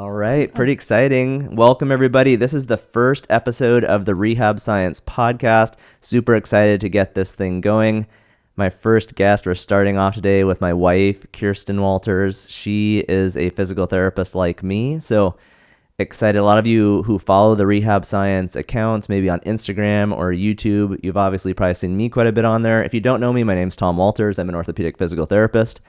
All right, pretty exciting. Welcome, everybody. This is the first episode of the Rehab Science Podcast. Super excited to get this thing going. My first guest, we're starting off today with my wife, Kirsten Walters. She is a physical therapist like me, so excited. A lot of you who follow the Rehab Science accounts, maybe on Instagram or YouTube, you've obviously probably seen me quite a bit on there. If you don't know me, my name's Tom Walters. I'm an orthopedic physical therapist.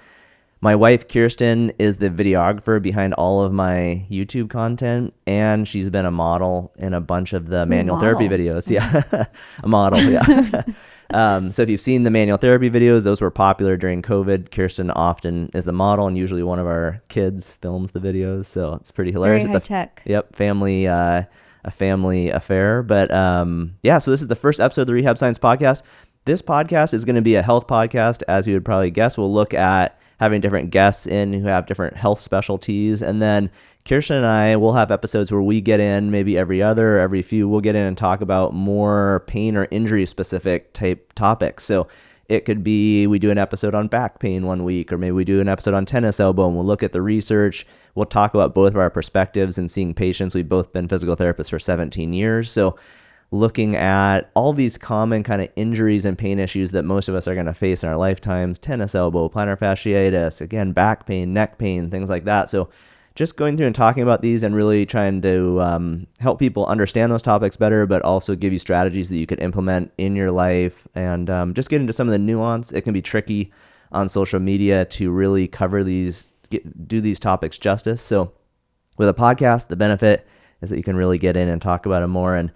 My wife, Kirsten, is the videographer behind all of my YouTube content, and she's been a model in a bunch of the manual therapy videos. Yeah, a model, yeah. So if you've seen the manual therapy videos, those were popular during COVID. Kirsten often is the model, and usually one of our kids films the videos, so it's pretty hilarious. Very high tech. Yep, a family affair. But yeah, so this is the first episode of the Rehab Science Podcast. This podcast is going to be a health podcast, as you would probably guess. We'll look at having different guests in who have different health specialties. And then Kirsten and I will have episodes where we get in maybe every few, we'll get in and talk about more pain or injury specific type topics. So it could be we do an episode on back pain one week, or maybe we do an episode on tennis elbow, and we'll look at the research. We'll talk about both of our perspectives and seeing patients. We've both been physical therapists for 17 years. So looking at all these common kind of injuries and pain issues that most of us are going to face in our lifetimes: tennis elbow, plantar fasciitis, again, back pain, neck pain, things like that. So just going through and talking about these and really trying to help people understand those topics better, but also give you strategies that you could implement in your life, and just get into some of the nuance. It can be tricky on social media to really cover these, do these topics justice. So with a podcast, the benefit is that you can really get in and talk about it more. And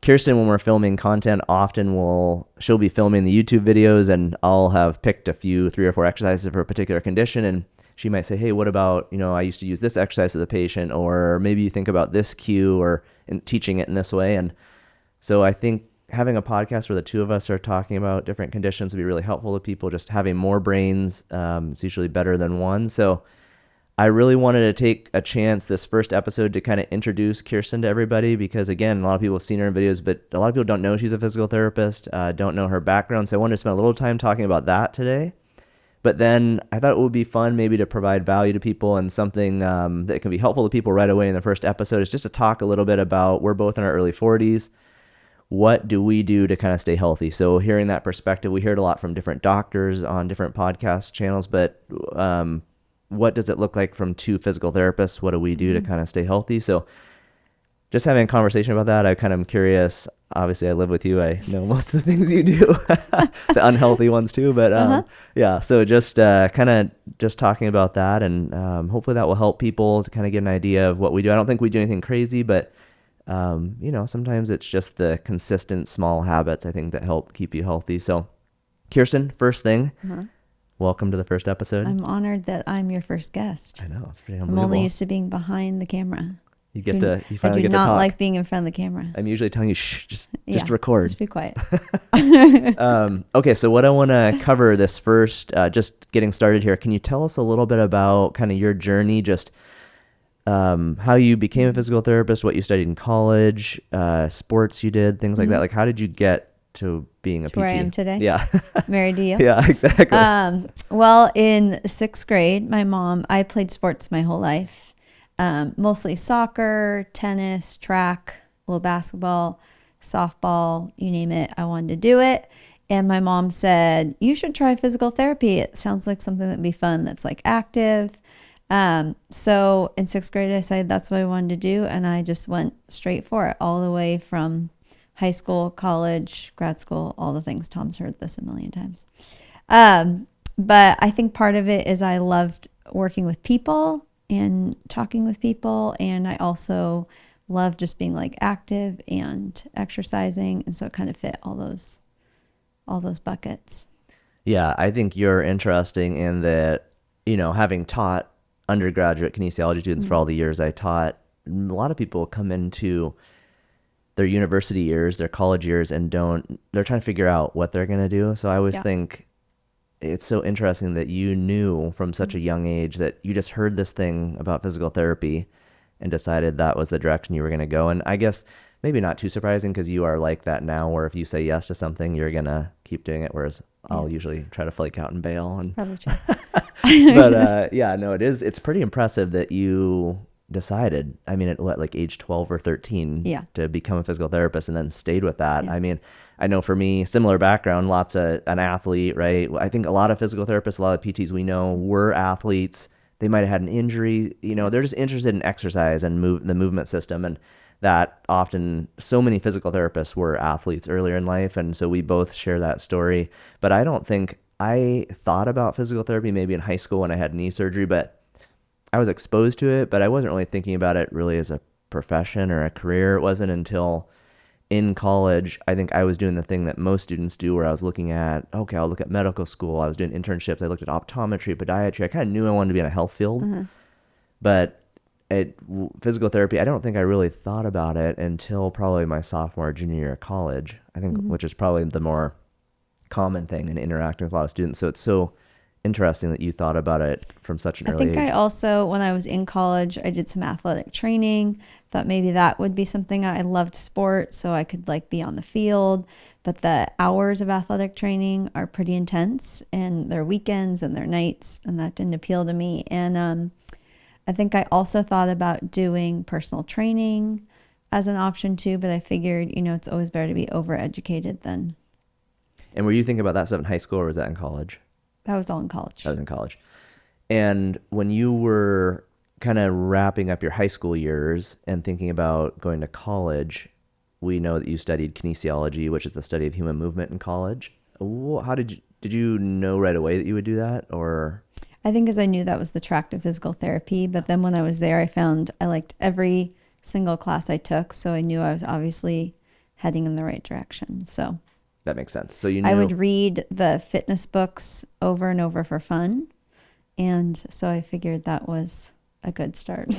Kirsten, when we're filming content, often she'll be filming the YouTube videos, and I'll have picked a few, 3 or 4 exercises for a particular condition, and she might say, hey, what about, I used to use this exercise with the patient, or maybe you think about this cue, or in teaching it in this way. And so I think having a podcast where the two of us are talking about different conditions would be really helpful to people. Just having more brains is usually better than one. So I really wanted to take a chance this first episode to kind of introduce Kirsten to everybody, because again, a lot of people have seen her in videos, but a lot of people don't know she's a physical therapist, don't know her background. So I wanted to spend a little time talking about that today. But then I thought it would be fun maybe to provide value to people, and something that can be helpful to people right away in the first episode is just to talk a little bit about, we're both in our early 40s. What do we do to kind of stay healthy? So hearing that perspective, we heard a lot from different doctors on different podcast channels, but what does it look like from 2 physical therapists? What do we do to kind of stay healthy? So just having a conversation about that, I kind of am curious. Obviously, I live with you. I know most of the things you do, the unhealthy ones too. But yeah, so just kind of just talking about that, and hopefully that will help people to kind of get an idea of what we do. I don't think we do anything crazy, but sometimes it's just the consistent small habits, I think, that help keep you healthy. So Kirsten, first thing, welcome to the first episode. I'm honored that I'm your first guest. I know, it's pretty unbelievable. I'm only used to being behind the camera. You finally get to talk. I do not like being in front of the camera. I'm usually telling you, shh, just record. Just be quiet. Okay, so what I want to cover this first, just getting started here, can you tell us a little bit about kind of your journey, just how you became a physical therapist, what you studied in college, sports you did, things like that? Like, how did you get to being a PT? Where I am today? Yeah. Married to you? Yeah, exactly. Well, in 6th grade, I played sports my whole life. Mostly soccer, tennis, track, a little basketball, softball, you name it. I wanted to do it. And my mom said, you should try physical therapy. It sounds like something that'd be fun, that's like active. So in 6th grade, I decided that's what I wanted to do. And I just went straight for it, all the way from high school, college, grad school, all the things. Tom's heard this a million times. But I think part of it is I loved working with people and talking with people, and I also love just being like active and exercising, and so it kind of fit all those buckets. Yeah, I think you're interesting in that, having taught undergraduate kinesiology students for all the years I taught, a lot of people come into their university years, their college years, and they're trying to figure out what they're going to do. So I always think it's so interesting that you knew from such a young age, that you just heard this thing about physical therapy and decided that was the direction you were going to go. And I guess maybe not too surprising, because you are like that now, where if you say yes to something, you're going to keep doing it. Whereas I'll usually try to flake out and bail. And probably true. But it's pretty impressive that you decided, I mean, at what, like age 12 or 13 Yeah. to become a physical therapist and then stayed with that. Yeah. I mean, I know for me, similar background, lots of an athlete, right? I think a lot of physical therapists, a lot of PTs we know were athletes. They might have had an injury, they're just interested in exercise and the movement system. And that often, so many physical therapists were athletes earlier in life. And so we both share that story. But I don't think I thought about physical therapy maybe in high school when I had knee surgery, but I was exposed to it, but I wasn't really thinking about it really as a profession or a career. It wasn't until in college, I think I was doing the thing that most students do where I was looking at, okay, I'll look at medical school. I was doing internships. I looked at optometry, podiatry. I kind of knew I wanted to be in a health field, but physical therapy, I don't think I really thought about it until probably my sophomore, junior year of college, I think, which is probably the more common thing in interacting with a lot of students. So it's so interesting that you thought about it from such an early age. I think I also, when I was in college, I did some athletic training. Thought maybe that would be something. I loved sports, so I could like be on the field. But the hours of athletic training are pretty intense, and they're weekends and they're nights, and that didn't appeal to me. And I think I also thought about doing personal training as an option too, but I figured, it's always better to be overeducated than. And were you thinking about that stuff in high school or was that in college? That was all in college. That was in college. And when you were kind of wrapping up your high school years and thinking about going to college, we know that you studied kinesiology, which is the study of human movement in college. How did you know right away that you would do that, or? I think because I knew that was the track to physical therapy, but then when I was there, I found I liked every single class I took, so I knew I was obviously heading in the right direction. So that makes sense. So you knew. I would read the fitness books over and over for fun, and so I figured that was a good start.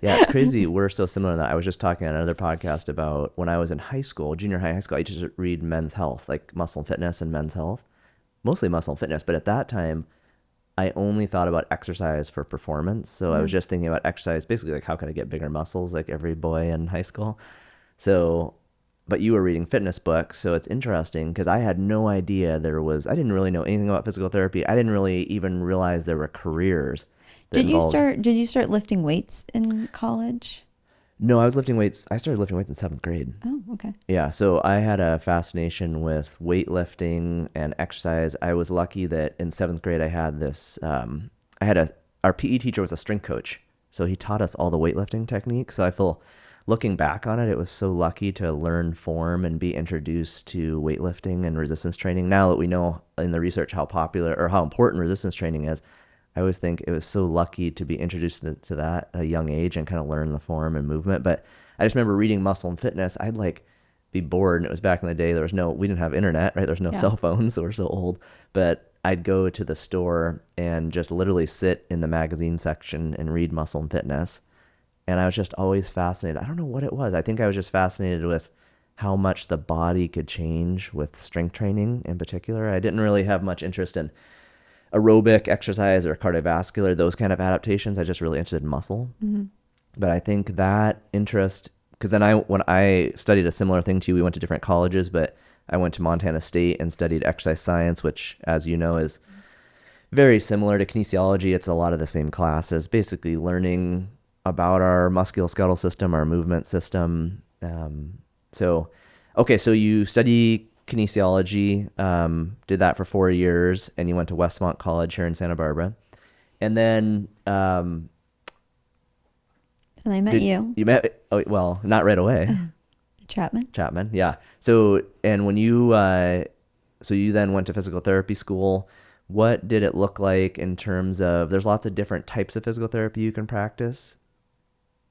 Yeah, it's crazy. We're so similar in that. I was just talking on another podcast about when I was in high school, junior high school, I just read Men's Health, like Muscle and Fitness and Men's Health, mostly Muscle and Fitness. But at that time, I only thought about exercise for performance. So I was just thinking about exercise, basically like how can I get bigger muscles like every boy in high school. So, but you were reading fitness books. So it's interesting because I had no idea I didn't really know anything about physical therapy. I didn't really even realize there were careers. Did you start lifting weights in college? No, I started lifting weights in 7th grade. Oh, okay. Yeah, so I had a fascination with weightlifting and exercise. I was lucky that in 7th grade I had this, our PE teacher was a strength coach. So he taught us all the weightlifting techniques. So I feel, looking back on it, it was so lucky to learn form and be introduced to weightlifting and resistance training. Now that we know in the research how popular or how important resistance training is, I always think it was so lucky to be introduced to that at a young age and kind of learn the form and movement. But I just remember reading Muscle and Fitness. I'd like be bored, and it was back in the day. We didn't have internet, right? There's no cell phones, so we're so old. But I'd go to the store and just literally sit in the magazine section and read Muscle and Fitness. And I was just always fascinated. I don't know what it was. I think I was just fascinated with how much the body could change with strength training in particular. I didn't really have much interest in aerobic exercise or cardiovascular, those kind of adaptations. I was just really interested in muscle. Mm-hmm. But I think that interest, because then when I studied a similar thing to you, we went to different colleges, but I went to Montana State and studied exercise science, which, as you know, is very similar to kinesiology. It's a lot of the same classes, basically learning about our musculoskeletal system, our movement system. So you study kinesiology, did that for 4 years, and you went to Westmont College here in Santa Barbara. And then and I met you. You met, well, not right away. Chapman, yeah. So, and when you then went to physical therapy school, what did it look like in terms of, there's lots of different types of physical therapy you can practice.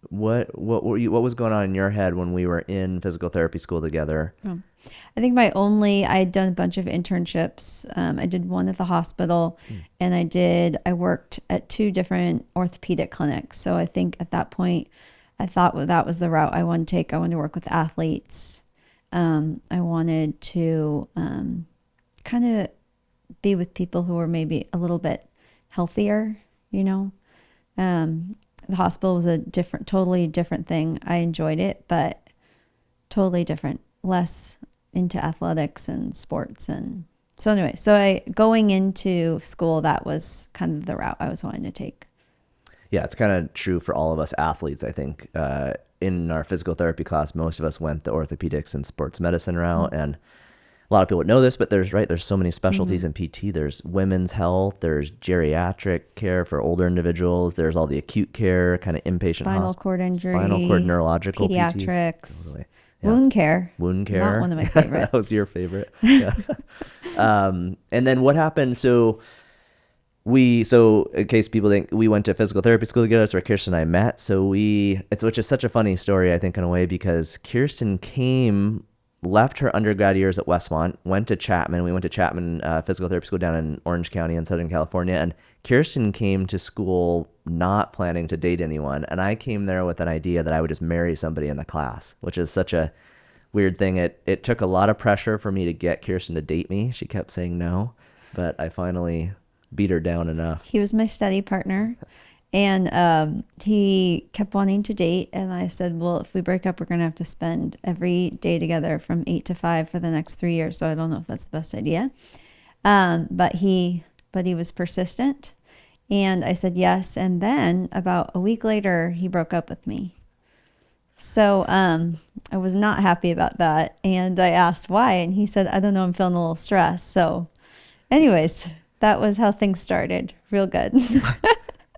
What was going on in your head when we were in physical therapy school together? I think I had done a bunch of internships. I did one at the hospital, and I worked at 2 different orthopedic clinics. So I think at that point, I thought that was the route I wanted to take. I wanted to work with athletes. I wanted to kind of be with people who were maybe a little bit healthier, The hospital was a totally different thing. I enjoyed it, but totally different, less into athletics and sports. And so anyway, going into school, that was kind of the route I was wanting to take. Yeah, it's kind of true for all of us athletes, I think. In our physical therapy class, most of us went the orthopedics and sports medicine route. And a lot of people know this, but there's so many specialties in PT. There's women's health, there's geriatric care for older individuals, there's all the acute care, kind of inpatient Spinal cord injury, spinal cord neurological pediatrics, PTs. Totally. wound care. Wound care. Not one of my favorites. That was your favorite. Yeah. And then what happened? So in case people think, we went to physical therapy school together. That's where Kirsten and I met. Which is such a funny story, I think, in a way, because Kirsten left her undergrad years at Westmont, went to Chapman. We went to Chapman Physical Therapy School down in Orange County in Southern California. And Kirsten came to school not planning to date anyone. And I came there with an idea that I would just marry somebody in the class, which is such a weird thing. It took a lot of pressure for me to get Kirsten to date me. She kept saying no, but I finally beat her down enough. He was my study partner. And he kept wanting to date. And I said, well, if we break up, we're going to have to spend every day together from 8 to 5 for the next 3 years. So I don't know if that's the best idea. But he was persistent. And I said yes. And then about a week later, he broke up with me. So I was not happy about that. And I asked why. And he said, I don't know, I'm feeling a little stressed. So anyways, that was how things started. Real good.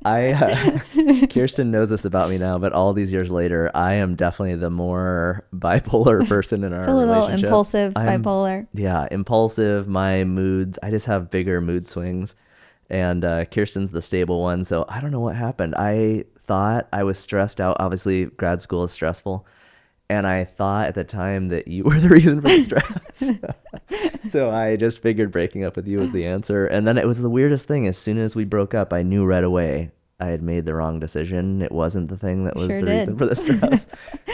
Kirsten knows this about me now, but all these years later, I am definitely the more bipolar person in our relationship. It's a little impulsive, bipolar. Yeah, impulsive. My moods, I just have bigger mood swings, and Kirsten's the stable one. So I don't know what happened. I thought I was stressed out. Obviously, grad school is stressful, and I thought at the time that you were the reason for the stress. So I just figured breaking up with you was the answer. And then it was the weirdest thing. As soon as we broke up, I knew right away I had made the wrong decision. It wasn't the thing that was the reason for the stress.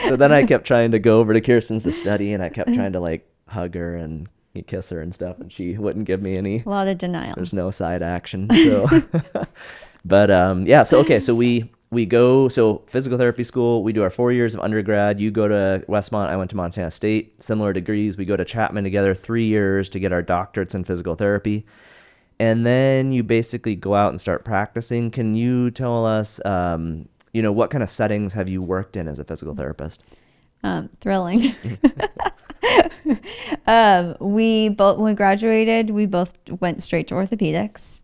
So then I kept trying to go over to Kirsten's to study, and I kept trying to like hug her and kiss her and stuff, and she wouldn't give me any. A lot of denial. There's no side action. So, but yeah. So okay. So we go, so physical therapy school, we do our 4 years of undergrad. You go to Westmont, I went to Montana State, similar degrees. We go to Chapman together, 3 years to get our doctorates in physical therapy. And then you basically go out and start practicing. Can you tell us, what kind of settings have you worked in as a physical therapist? Thrilling. When we graduated, we both went straight to orthopedics.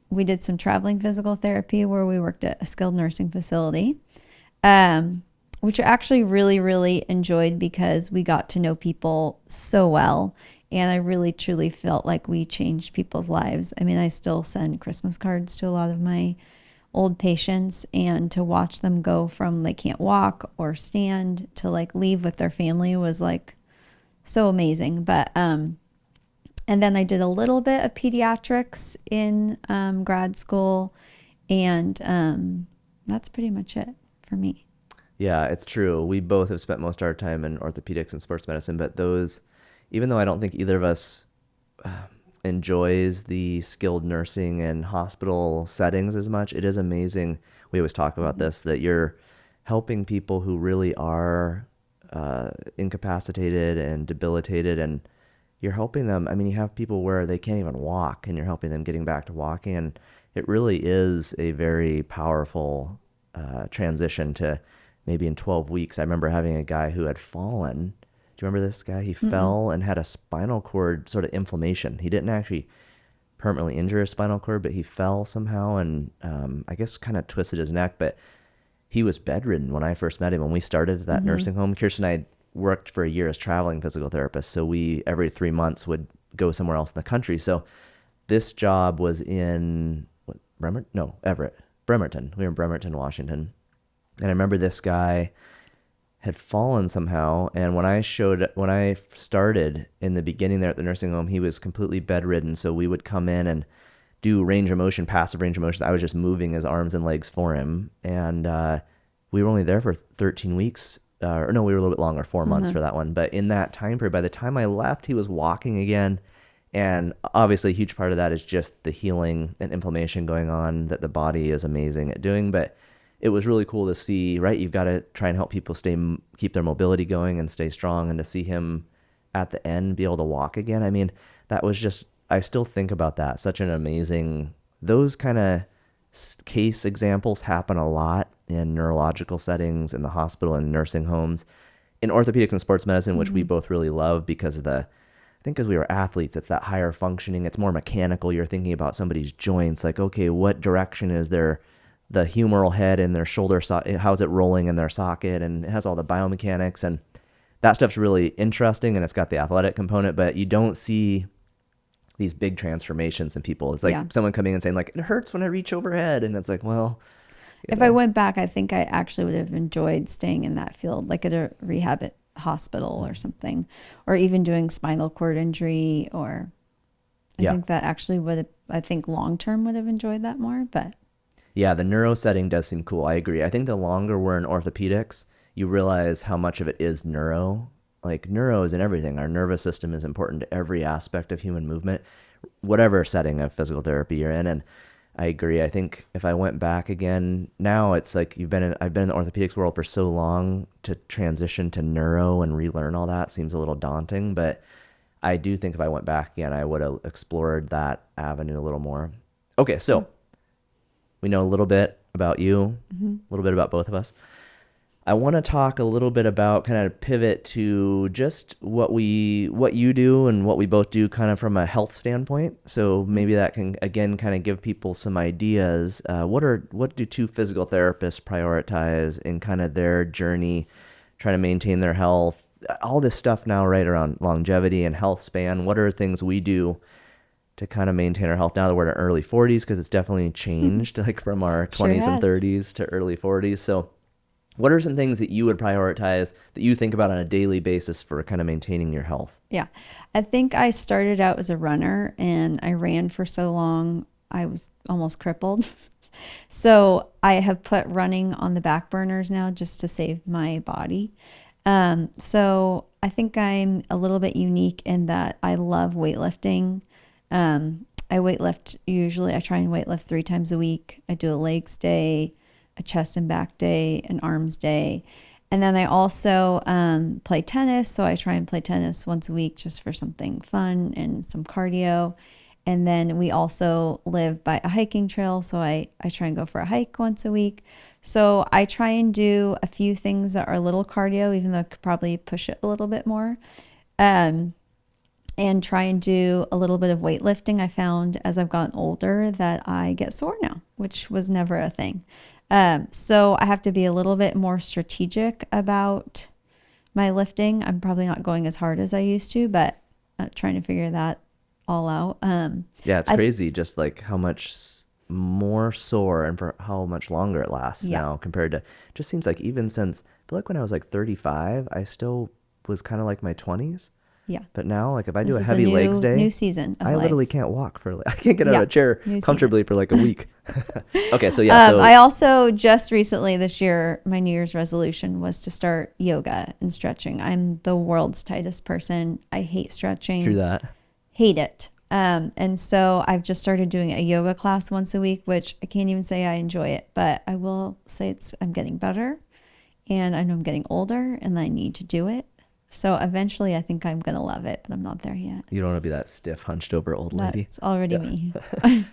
We did some traveling physical therapy where we worked at a skilled nursing facility, which I actually really, really enjoyed because we got to know people so well. And I really, truly felt like we changed people's lives. I mean, I still send Christmas cards to a lot of my old patients, and to watch them go from they can't walk or stand to like leave with their family was like so amazing. But and then I did a little bit of pediatrics in grad school, and that's pretty much it for me. Yeah, it's true. We both have spent most of our time in orthopedics and sports medicine, but those, even though I don't think either of us enjoys the skilled nursing and hospital settings as much, it is amazing. We always talk about this, that you're helping people who really are incapacitated and debilitated, and you're helping them. I mean, you have people where they can't even walk, and you're helping them getting back to walking. And it really is a very powerful transition to maybe in 12 weeks. I remember having a guy who had fallen. Do you remember this guy? He fell and had a spinal cord sort of inflammation. He didn't actually permanently injure his spinal cord, but he fell somehow and I guess kind of twisted his neck. But he was bedridden when I first met him. When we started at that nursing home, Kirsten and I worked for a year as traveling physical therapists. So we, every 3 months, would go somewhere else in the country. So this job was in Everett, Bremerton. We were in Bremerton, Washington. And I remember this guy had fallen somehow. And when I started in the beginning there at the nursing home, he was completely bedridden. So we would come in and do range of motion, passive range of motion. I was just moving his arms and legs for him. And we were only there for 13 weeks. We were a little bit longer, 4 months for that one. But in that time period, by the time I left, he was walking again. And obviously a huge part of that is just the healing and inflammation going on that the body is amazing at doing. But it was really cool to see, right? You've got to try and help people keep their mobility going and stay strong. And to see him at the end be able to walk again, I mean, that was just, I still think about that. Such an amazing, those kind of case examples happen a lot in neurological settings, in the hospital and nursing homes, in orthopedics and sports medicine, which we both really love because of I think because we were athletes, it's that higher functioning. It's more mechanical. You're thinking about somebody's joints, like, okay, what direction is the humeral head in their shoulder, how's it rolling in their socket, and it has all the biomechanics, and that stuff's really interesting, and it's got the athletic component, but you don't see these big transformations in people. It's like someone coming and saying, like, it hurts when I reach overhead, and it's like, well, if I went back, I think I actually would have enjoyed staying in that field, like at a rehab hospital or something, or even doing spinal cord injury, or I think that actually would have, I think long term would have enjoyed that more. But yeah, the neuro setting does seem cool. I agree. I think the longer we're in orthopedics, you realize how much of it is neuro. Like, neuro is in everything. Our nervous system is important to every aspect of human movement, whatever setting of physical therapy you're in. And I agree. I think if I went back again, now it's like I've been in the orthopedics world for so long, to transition to neuro and relearn all that seems a little daunting. But I do think if I went back again, I would have explored that avenue a little more. Okay, so we know a little bit about you, a little bit about both of us. I want to talk a little bit about, kind of pivot to just what you do and what we both do kind of from a health standpoint. So maybe that can, again, kind of give people some ideas. What do two physical therapists prioritize in kind of their journey, trying to maintain their health? All this stuff now, right, around longevity and health span. What are things we do to kind of maintain our health now that we're in our early 40s? Because it's definitely changed, like from our 20s and 30s to early 40s. So what are some things that you would prioritize, that you think about on a daily basis for kind of maintaining your health? Yeah, I think I started out as a runner, and I ran for so long, I was almost crippled. So I have put running on the back burners now just to save my body. So I think I'm a little bit unique in that I love weightlifting. I weightlift usually, I try and weightlift 3 times a week. I do a legs day, a chest and back day, an arms day. And then I also play tennis. So I try and play tennis once a week just for something fun and some cardio. And then we also live by a hiking trail. So I try and go for a hike once a week. So I try and do a few things that are a little cardio, even though I could probably push it a little bit more. And try and do a little bit of weightlifting. I found as I've gotten older that I get sore now, which was never a thing. So I have to be a little bit more strategic about my lifting. I'm probably not going as hard as I used to, but I'm trying to figure that all out. Yeah, it's crazy just like how much more sore and for how much longer it lasts now compared to, just seems like even since, I feel like when I was like 35, I still was kind of like my 20s. Yeah. But now, like, if I do a heavy legs day, new season of I life. Literally can't walk I can't get out of a chair comfortably for like a week. Okay, so I also just recently this year, my New Year's resolution was to start yoga and stretching. I'm the world's tightest person. I hate stretching. True that. Hate it. And so I've just started doing a yoga class once a week, which I can't even say I enjoy it, but I will say I'm getting better, and I know I'm getting older and I need to do it. So eventually I think I'm going to love it, but I'm not there yet. You don't want to be that stiff, hunched over old lady. That's already me.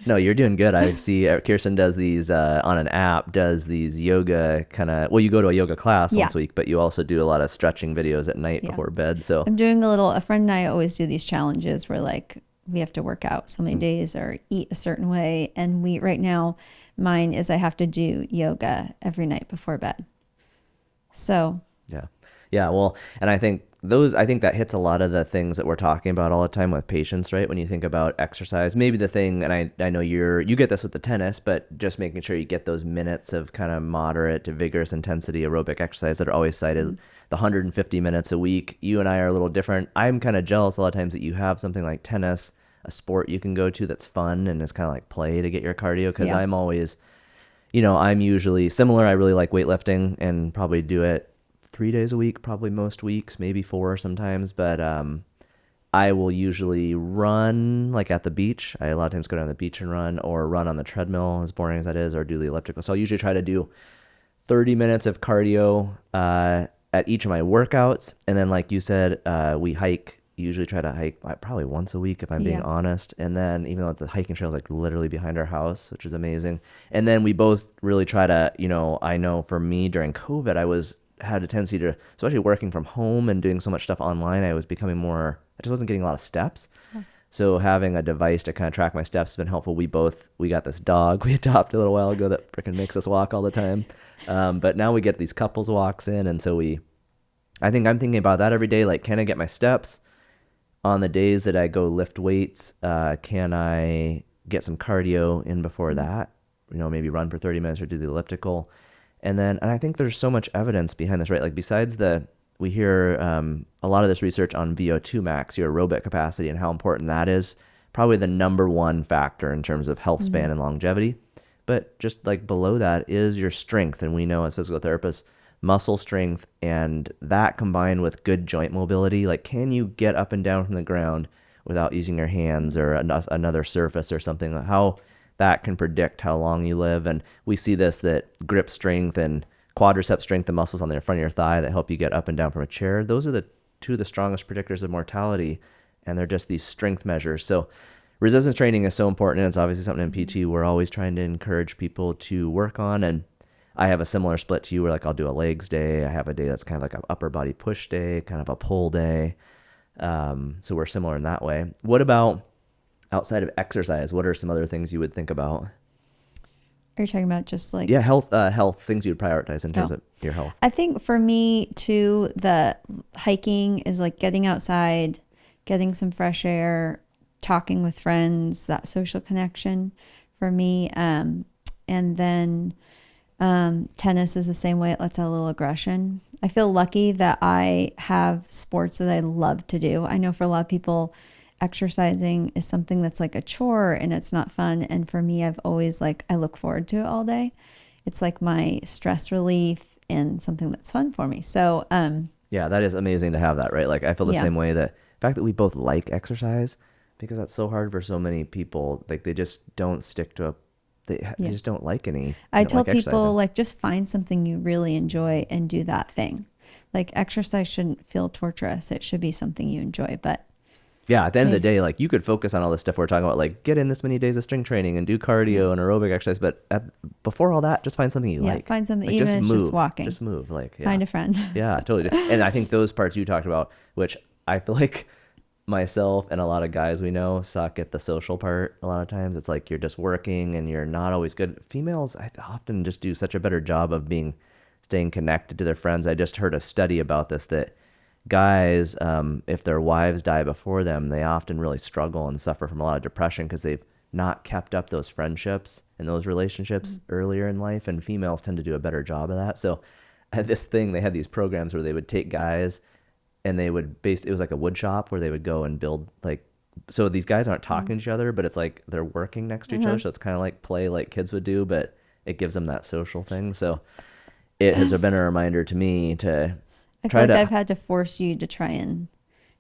No, you're doing good. I see Kirsten does these on an app, does these yoga kind of, well, you go to a yoga class once a week, but you also do a lot of stretching videos at night before bed. So I'm doing a friend and I always do these challenges where like we have to work out so many days or eat a certain way. And right now, mine is I have to do yoga every night before bed. So. Yeah. Well, and I think that hits a lot of the things that we're talking about all the time with patients, right? When you think about exercise, maybe the thing, and I know you get this with the tennis, but just making sure you get those minutes of kind of moderate to vigorous intensity aerobic exercise that are always cited, the 150 minutes a week. You and I are a little different. I'm kind of jealous a lot of times that you have something like tennis, a sport you can go to that's fun and is kind of like play to get your cardio, because I'm always, I'm usually similar. I really like weightlifting and probably do it 3 days a week, probably most weeks, maybe 4 sometimes. But I will usually run like at the beach. I a lot of times go down the beach and run, or run on the treadmill, as boring as that is, or do the elliptical. So I'll usually try to do 30 minutes of cardio at each of my workouts. And then like you said, we hike usually try to hike probably once a week if I'm being Yeah. honest. And then even though the hiking trail is like literally behind our house, which is amazing. And then we both really try to, I know for me during COVID, had a tendency to, especially working from home and doing so much stuff online, I was becoming more, I just wasn't getting a lot of steps. Yeah. So having a device to kind of track my steps has been helpful. We got this dog we adopted a little while ago that freaking makes us walk all the time. But now we get these couples walks in. And so I think I'm thinking about that every day. Like, can I get my steps? On the days that I go lift weights, can I get some cardio in before that? Maybe run for 30 minutes or do the elliptical. And I think there's so much evidence behind this, right? Like besides we hear a lot of this research on VO2 max, your aerobic capacity, and how important that is. Probably the number one factor in terms of health span and longevity. But just like below that is your strength. And we know as physical therapists, muscle strength, and that combined with good joint mobility, like can you get up and down from the ground without using your hands or another surface or something, how that can predict how long you live. And we see that grip strength and quadricep strength, the muscles on the front of your thigh that help you get up and down from a chair, those are the two of the strongest predictors of mortality, and they're just these strength measures. So resistance training is so important, and it's obviously something in PT we're always trying to encourage people to work on. And I have a similar split to you where like I'll do a legs day. I have a day that's kind of like an upper body push day, kind of a pull day. So we're similar in that way. What about outside of exercise? What are some other things you would think about? Are you talking about just like... Yeah, health things you'd prioritize in terms of your health. I think for me too, the hiking is like getting outside, getting some fresh air, talking with friends, that social connection for me. And then tennis is the same way. It lets out a little aggression. I feel lucky that I have sports that I love to do. I know for a lot of people, exercising is something that's like a chore and it's not fun. And for me, I've always I look forward to it all day. It's like my stress relief and something that's fun for me. So, yeah, that is amazing to have that, right? Like I feel the same way, that the fact that we both like exercise, because that's so hard for so many people. Like they just don't stick to they just don't like any. I tell people just find something you really enjoy and do that thing. Like exercise shouldn't feel torturous. It should be something you enjoy. But yeah, at the end of the day, like you could focus on all this stuff we're talking about, like get in this many days of strength training and do cardio and aerobic exercise. But before all that, just find something you like. Find something, like, even just if it's move. just walking. Just move. Find a friend. Yeah, totally. And I think those parts you talked about, which I feel like myself and a lot of guys we know suck at the social part a lot of times. It's like you're just working and you're not always good. Females, I often just do such a better job of staying connected to their friends. I just heard a study about this, that guys, if their wives die before them, they often really struggle and suffer from a lot of depression because they've not kept up those friendships and those relationships earlier in life. And females tend to do a better job of that. So at this thing, they had these programs where they would take guys and they would it was like a wood shop where they would go and build so these guys aren't talking to each other, but it's like they're working next to each other. So it's kind of like play like kids would do, but it gives them that social thing. So it has been a reminder to me to I've had to force you to try and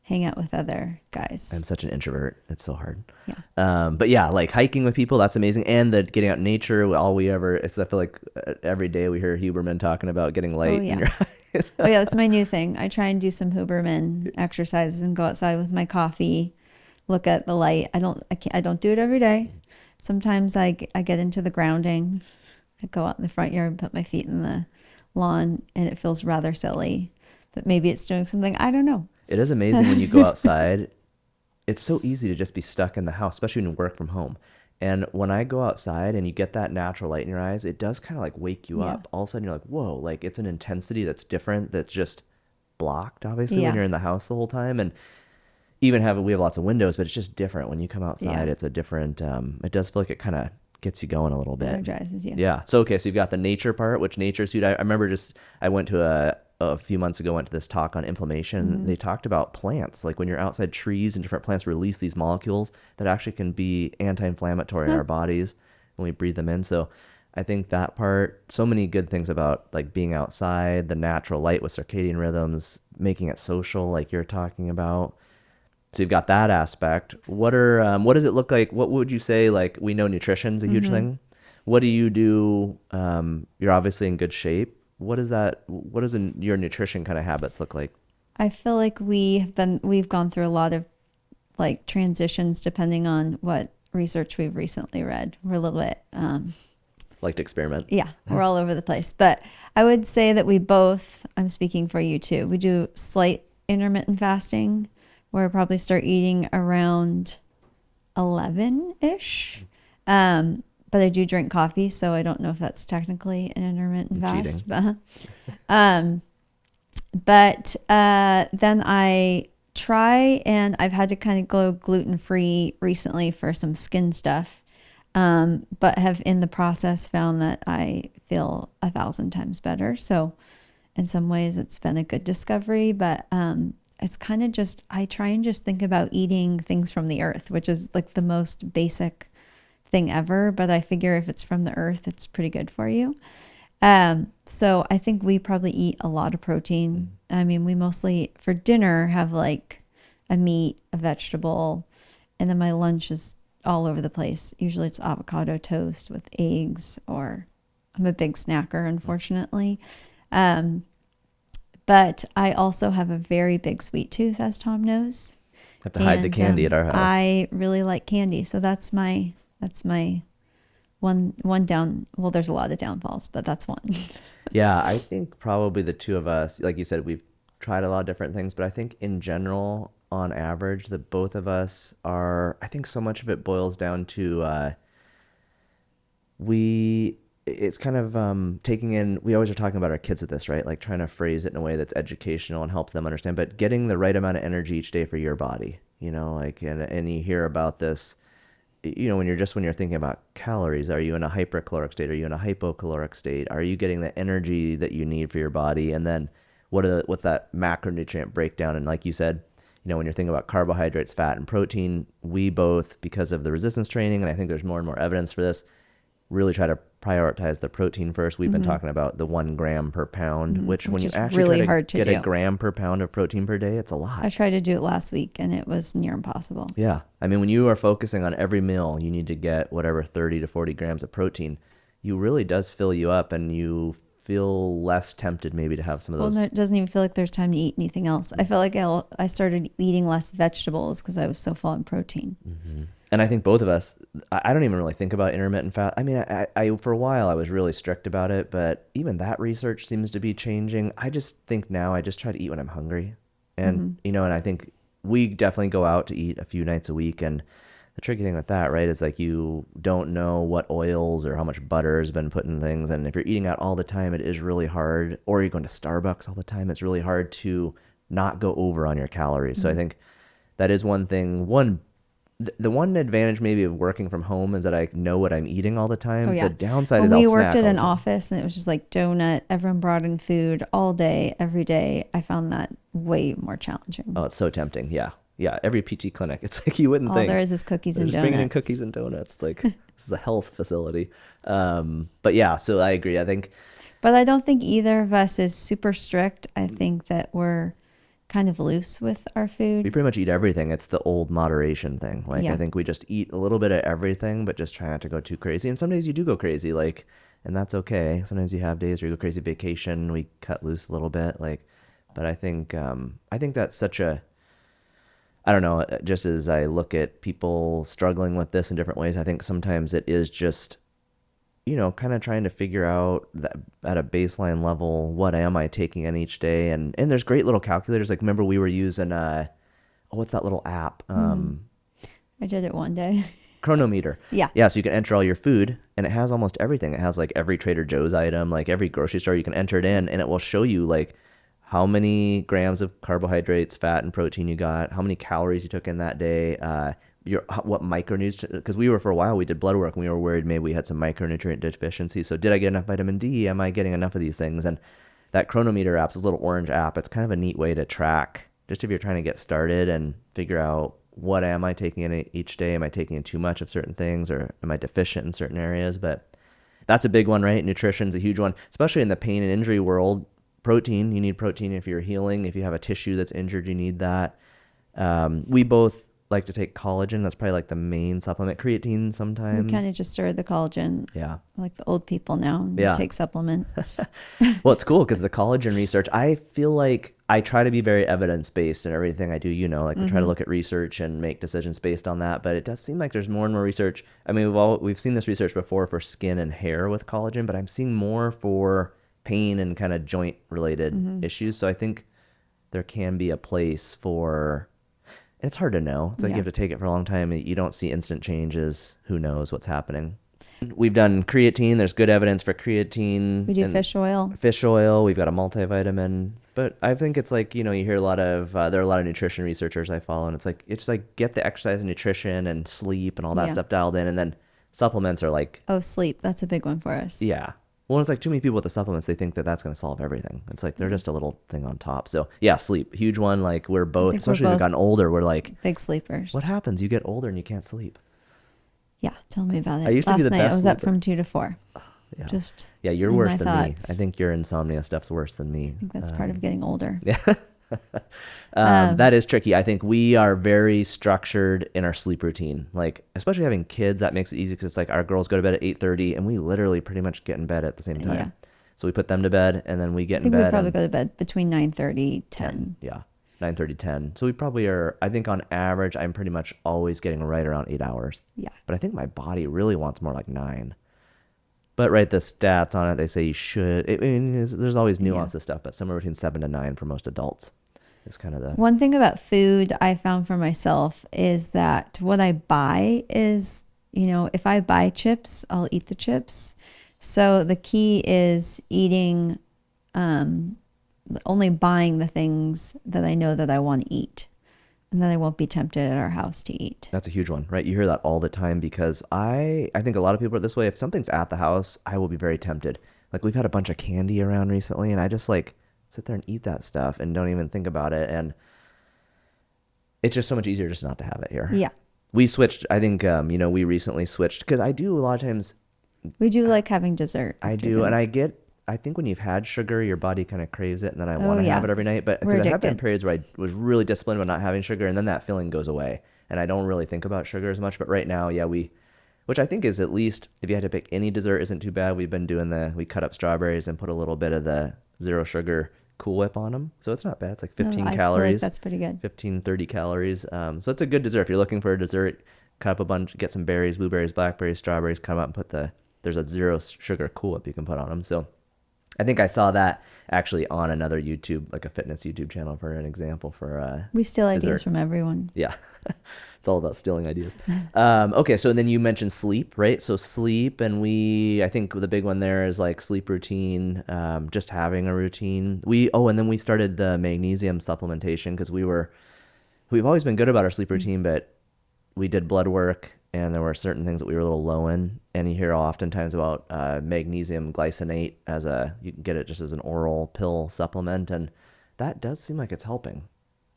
hang out with other guys. I'm such an introvert. It's so hard. Yeah. But yeah, like hiking with people, that's amazing. And the getting out in nature, I feel like every day we hear Huberman talking about getting light in your eyes. Oh yeah, that's my new thing. I try and do some Huberman exercises and go outside with my coffee, look at the light. I don't do it every day. Sometimes I get into the grounding. I go out in the front yard and put my feet in the lawn, and it feels rather silly. But maybe it's doing something. I don't know. It is amazing when you go outside. It's so easy to just be stuck in the house, especially when you work from home. And when I go outside and you get that natural light in your eyes, it does kind of like wake you up. All of a sudden you're like, whoa, like it's an intensity that's different, that's just blocked, obviously, when you're in the house the whole time. And we have lots of windows, but it's just different. When you come outside, it's a different, it does feel like it kind of gets you going a little bit. Energizes you. Yeah. So, okay, so you've got the nature part, which nature suit. I remember I went to a few months ago, went to this talk on inflammation. They talked about plants, like when you're outside, trees and different plants release these molecules that actually can be anti-inflammatory in our bodies when we breathe them in. So I think that part, so many good things about like being outside, the natural light with circadian rhythms, making it social, like you're talking about. So you've got that aspect. What does it look like? What would you say? Like, we know nutrition's a huge thing. What do you do? You're obviously in good shape. What does your nutrition kind of habits look like? I feel like we've gone through a lot of like transitions depending on what research we've recently read. We're a little bit, Like to experiment. yeah, we're all over the place. But I would say that we both, I'm speaking for you too, we do slight intermittent fasting where I probably start eating around 11-ish. But I do drink coffee, so I don't know if that's technically an intermittent fast. Cheating. But then I try, and I've had to kind of go gluten-free recently for some skin stuff, but have in the process found that I feel 1,000 times better. So in some ways it's been a good discovery, but it's kind of just, I try and just think about eating things from the earth, which is like the most basic thing ever, but I figure if it's from the earth, it's pretty good for you. So I think we probably eat a lot of protein. I mean, we mostly for dinner have like a meat, a vegetable, and then my lunch is all over the place. Usually it's avocado toast with eggs, or I'm a big snacker, unfortunately. But I also have a very big sweet tooth, as Tom knows. Have to hide the candy at our house. I really like candy, so that's my one down. Well, there's a lot of downfalls, but that's one. Yeah, I think probably the two of us, like you said, we've tried a lot of different things, but I think in general, on average, that both of us are, I think so much of it boils down to it's kind of taking in, we always are talking about our kids with this, right? Like trying to phrase it in a way that's educational and helps them understand, but getting the right amount of energy each day for your body, like, and you hear about this, when you're thinking about calories, are you in a hypercaloric state? Are you in a hypocaloric state? Are you getting the energy that you need for your body? And then what's that macronutrient breakdown? And like you said, when you're thinking about carbohydrates, fat, and protein, we both, because of the resistance training, and I think there's more and more evidence for this, really try to prioritize the protein first. We've been talking about the 1 gram per pound, which when you actually really try hard to get do. a gram per pound of protein per day, it's a lot. I tried to do it last week, and it was near impossible. Yeah. I mean, when you are focusing on every meal, you need to get whatever 30 to 40 grams of protein. You really does fill you up, and you feel less tempted maybe to have some of those. Well, it doesn't even feel like there's time to eat anything else. I feel like I started eating less vegetables because I was so full on protein. Mm-hmm. And I think both of us, I don't even really think about intermittent fast. I mean, I for a while I was really strict about it, but even that research seems to be changing. I just think now I just try to eat when I'm hungry. And, and I think we definitely go out to eat a few nights a week. And the tricky thing with that, right, is like you don't know what oils or how much butter has been put in things. And if you're eating out all the time, it is really hard. Or you're going to Starbucks all the time, it's really hard to not go over on your calories. So I think that is one thing. The one advantage maybe of working from home is that I know what I'm eating all the time. Oh, yeah. The downside when is we I'll worked snack at all an the time. office and it was just like donut, everyone brought in food all day, every day. I found that way more challenging. Oh, it's so tempting. Yeah. Yeah. Every PT clinic, it's like you wouldn't All think. there is cookies They're and just donuts. bringing in cookies and donuts. It's like, this is a health facility. But yeah, so I agree. I think. But I don't think either of us is super strict. I think that we're kind of loose with our food. We pretty much eat everything. It's the old moderation thing. Like, Yeah. I think we just eat a little bit of everything, but just try not to go too crazy. And some days you do go crazy, like, and that's okay. Sometimes you have days where you go crazy. Vacation, we cut loose a little bit, like, but I think that's such a, I don't know, just as I look at people struggling with this in different ways, I think sometimes it is just, kind of trying to figure out that at a baseline level, what am I taking in each day? And there's great little calculators. Like, remember we were using, what's that little app? I did it one day. Chronometer. Yeah. Yeah. So you can enter all your food and it has almost everything. It has like every Trader Joe's item, like every grocery store you can enter it in, and it will show you like how many grams of carbohydrates, fat, and protein you got, how many calories you took in that day, what micronutrients, because for a while we did blood work and we were worried maybe we had some micronutrient deficiency. So did I get enough vitamin D? Am I getting enough of these things? And that Chronometer app, this little orange app, it's kind of a neat way to track, just if you're trying to get started and figure out what am I taking in each day? Am I taking in too much of certain things, or am I deficient in certain areas? But that's a big one, right? Nutrition's a huge one, especially in the pain and injury world. Protein, you need protein if you're healing. If you have a tissue that's injured, you need that. We both like to take collagen. That's probably like the main supplement. Creatine sometimes. We kind of just stirred the collagen. Yeah. Like the old people now. Yeah. Take supplements. Well, it's cool because the collagen research, I feel like I try to be very evidence-based in everything I do, like I try to look at research and make decisions based on that, but it does seem like there's more and more research. I mean, we've seen this research before for skin and hair with collagen, but I'm seeing more for pain and kind of joint related issues. So I think there can be a place for, it's hard to know. It's like you have to take it for a long time. You don't see instant changes. Who knows what's happening? We've done creatine. There's good evidence for creatine. We do fish oil. Fish oil. We've got a multivitamin. But I think it's like, you hear a lot of, there are a lot of nutrition researchers I follow, and it's like get the exercise and nutrition and sleep and all that stuff dialed in. And then supplements are like. Oh, sleep. That's a big one for us. Yeah. Well, it's like too many people with the supplements, they think that that's going to solve everything. It's like they're just a little thing on top. So yeah, sleep, huge one. Like we're both, especially as we've gotten older, we're like. Big sleepers. What happens? You get older and you can't sleep. Yeah, tell me about it. I used to be the best Last night I was up sleeper. from 2 to 4. Yeah, you're worse than thoughts. me. I think your insomnia stuff's worse than me. I think that's part of getting older. Yeah. That is tricky. I think we are very structured in our sleep routine. Like, especially having kids, that makes it easy because it's like our girls go to bed at 8:30 and we literally pretty much get in bed at the same time. Yeah. So we put them to bed and then we get I think in bed. we probably go to bed between 9:30, 10. Yeah, 9:30, 10. So we probably are, I think on average, I'm pretty much always getting right around 8 hours. Yeah. But I think my body really wants more like 9. But the stats on it, they say you should. There's always nuance to stuff, but somewhere between 7 to 9 for most adults is kind of the. One thing about food I found for myself is that what I buy is, if I buy chips, I'll eat the chips. So the key is eating, only buying the things that I know that I want to eat and that I won't be tempted at our house to eat. That's a huge one, right? You hear that all the time because I think a lot of people are this way. If something's at the house, I will be very tempted. Like we've had a bunch of candy around recently and I just like sit there and eat that stuff and don't even think about it. And it's just so much easier just not to have it here. Yeah. We switched, I think, we recently switched because I do a lot of times. We do like having dessert. I do. And I think when you've had sugar, your body kind of craves it, and then I want to have it every night. But because there have been periods where I was really disciplined about not having sugar, and then that feeling goes away, and I don't really think about sugar as much. But right now, which I think is at least, if you had to pick any dessert, isn't too bad. We've been doing we cut up strawberries and put a little bit of the zero sugar Cool Whip on them, so it's not bad. It's like 15 calories. I feel like that's pretty good. 15, 30 calories. So it's a good dessert. If you're looking for a dessert, cut up a bunch, get some berries, blueberries, blackberries, strawberries, come up and put there's a zero sugar Cool Whip you can put on them. So I think I saw that actually on another YouTube, like a fitness YouTube channel for an example for we steal dessert. ideas from everyone. Yeah. It's all about stealing ideas. Okay. So then you mentioned sleep, right? So sleep, and I think the big one there is like sleep routine, just having a routine. And then we started the magnesium supplementation because we've always been good about our sleep routine, but we did blood work and there were certain things that we were a little low in. And you hear oftentimes about magnesium glycinate you can get it just as an oral pill supplement. And that does seem like it's helping.